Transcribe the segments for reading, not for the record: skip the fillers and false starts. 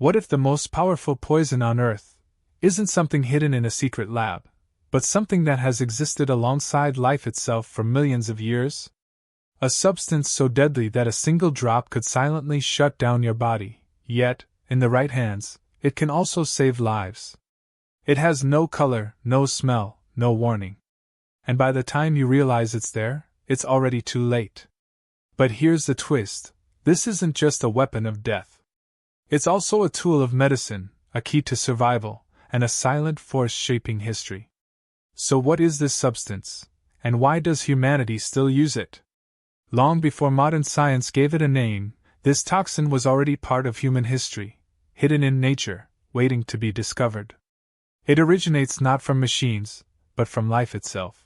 What if the most powerful poison on Earth isn't something hidden in a secret lab, but something that has existed alongside life itself for millions of years? A substance so deadly that a single drop could silently shut down your body, yet, in the right hands, it can also save lives. It has no color, no smell, no warning. And by the time you realize it's there, it's already too late. But here's the twist: this isn't just a weapon of death. It's also a tool of medicine, a key to survival, and a silent force shaping history. So what is this substance, and why does humanity still use it? Long before modern science gave it a name, this toxin was already part of human history, hidden in nature, waiting to be discovered. It originates not from machines, but from life itself.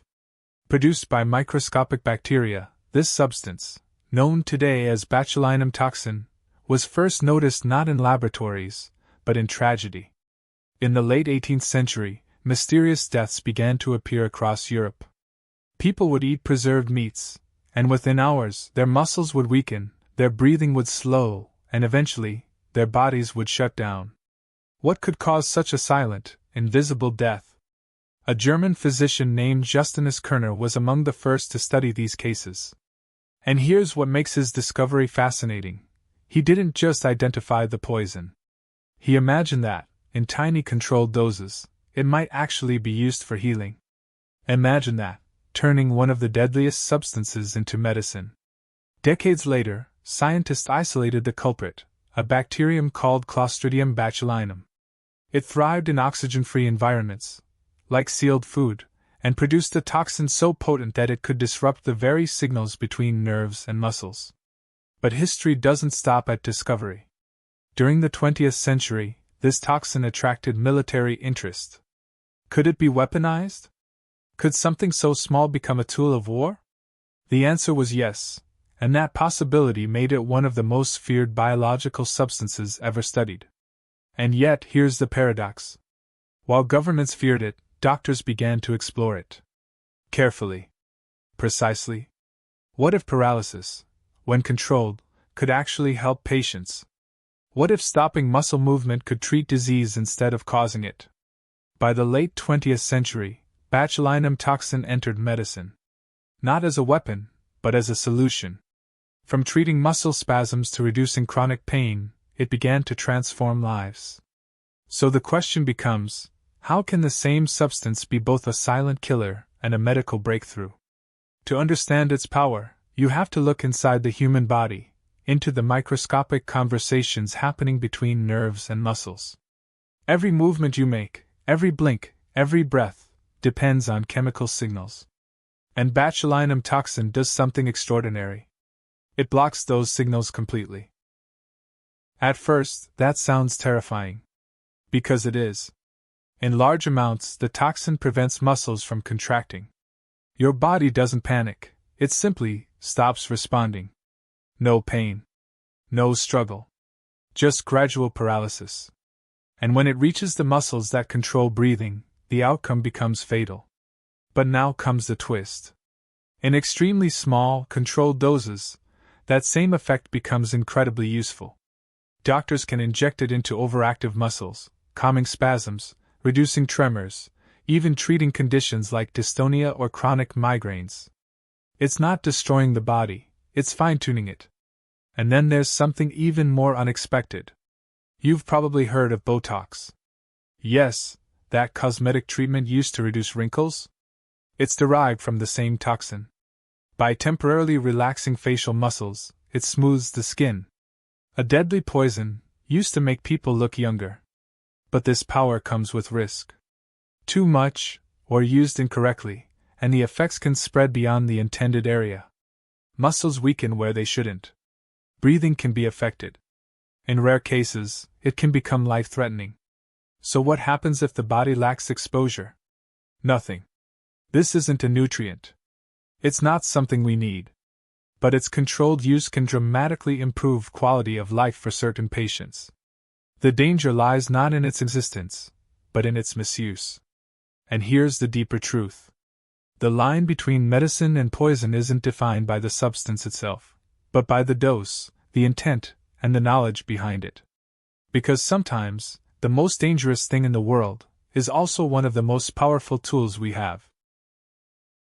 Produced by microscopic bacteria, this substance, known today as botulinum toxin, was first noticed not in laboratories, but in tragedy. In the late 18th century, mysterious deaths began to appear across Europe. People would eat preserved meats, and within hours their muscles would weaken, their breathing would slow, and eventually, their bodies would shut down. What could cause such a silent, invisible death? A German physician named Justinus Kerner was among the first to study these cases. And here's what makes his discovery fascinating. He didn't just identify the poison. He imagined that, in tiny controlled doses, it might actually be used for healing. Imagine that, turning one of the deadliest substances into medicine. Decades later, scientists isolated the culprit, a bacterium called Clostridium botulinum. It thrived in oxygen-free environments, like sealed food, and produced a toxin so potent that it could disrupt the very signals between nerves and muscles. But history doesn't stop at discovery. During the 20th century, this toxin attracted military interest. Could it be weaponized? Could something so small become a tool of war? The answer was yes, and that possibility made it one of the most feared biological substances ever studied. And yet, here's the paradox. While governments feared it, doctors began to explore it. Carefully. Precisely. What if paralysis, when controlled, could actually help patients? What if stopping muscle movement could treat disease instead of causing it? By the late 20th century, botulinum toxin entered medicine. Not as a weapon, but as a solution. From treating muscle spasms to reducing chronic pain, it began to transform lives. So the question becomes, how can the same substance be both a silent killer and a medical breakthrough? To understand its power, you have to look inside the human body, into the microscopic conversations happening between nerves and muscles. Every movement you make, every blink, every breath, depends on chemical signals. And botulinum toxin does something extraordinary. It blocks those signals completely. At first, that sounds terrifying. Because it is. In large amounts, the toxin prevents muscles from contracting. Your body doesn't panic, it simply stops responding. No pain. No struggle. Just gradual paralysis. And when it reaches the muscles that control breathing, the outcome becomes fatal. But now comes the twist. In extremely small, controlled doses, that same effect becomes incredibly useful. Doctors can inject it into overactive muscles, calming spasms, reducing tremors, even treating conditions like dystonia or chronic migraines. It's not destroying the body, it's fine-tuning it. And then there's something even more unexpected. You've probably heard of Botox. Yes, that cosmetic treatment used to reduce wrinkles? It's derived from the same toxin. By temporarily relaxing facial muscles, it smooths the skin. A deadly poison, used to make people look younger. But this power comes with risk. Too much, or used incorrectly, and the effects can spread beyond the intended area. Muscles weaken where they shouldn't. Breathing can be affected. In rare cases, it can become life-threatening. So what happens if the body lacks exposure? Nothing. This isn't a nutrient. It's not something we need. But its controlled use can dramatically improve quality of life for certain patients. The danger lies not in its existence, but in its misuse. And here's the deeper truth. The line between medicine and poison isn't defined by the substance itself, but by the dose, the intent, and the knowledge behind it. Because sometimes, the most dangerous thing in the world is also one of the most powerful tools we have.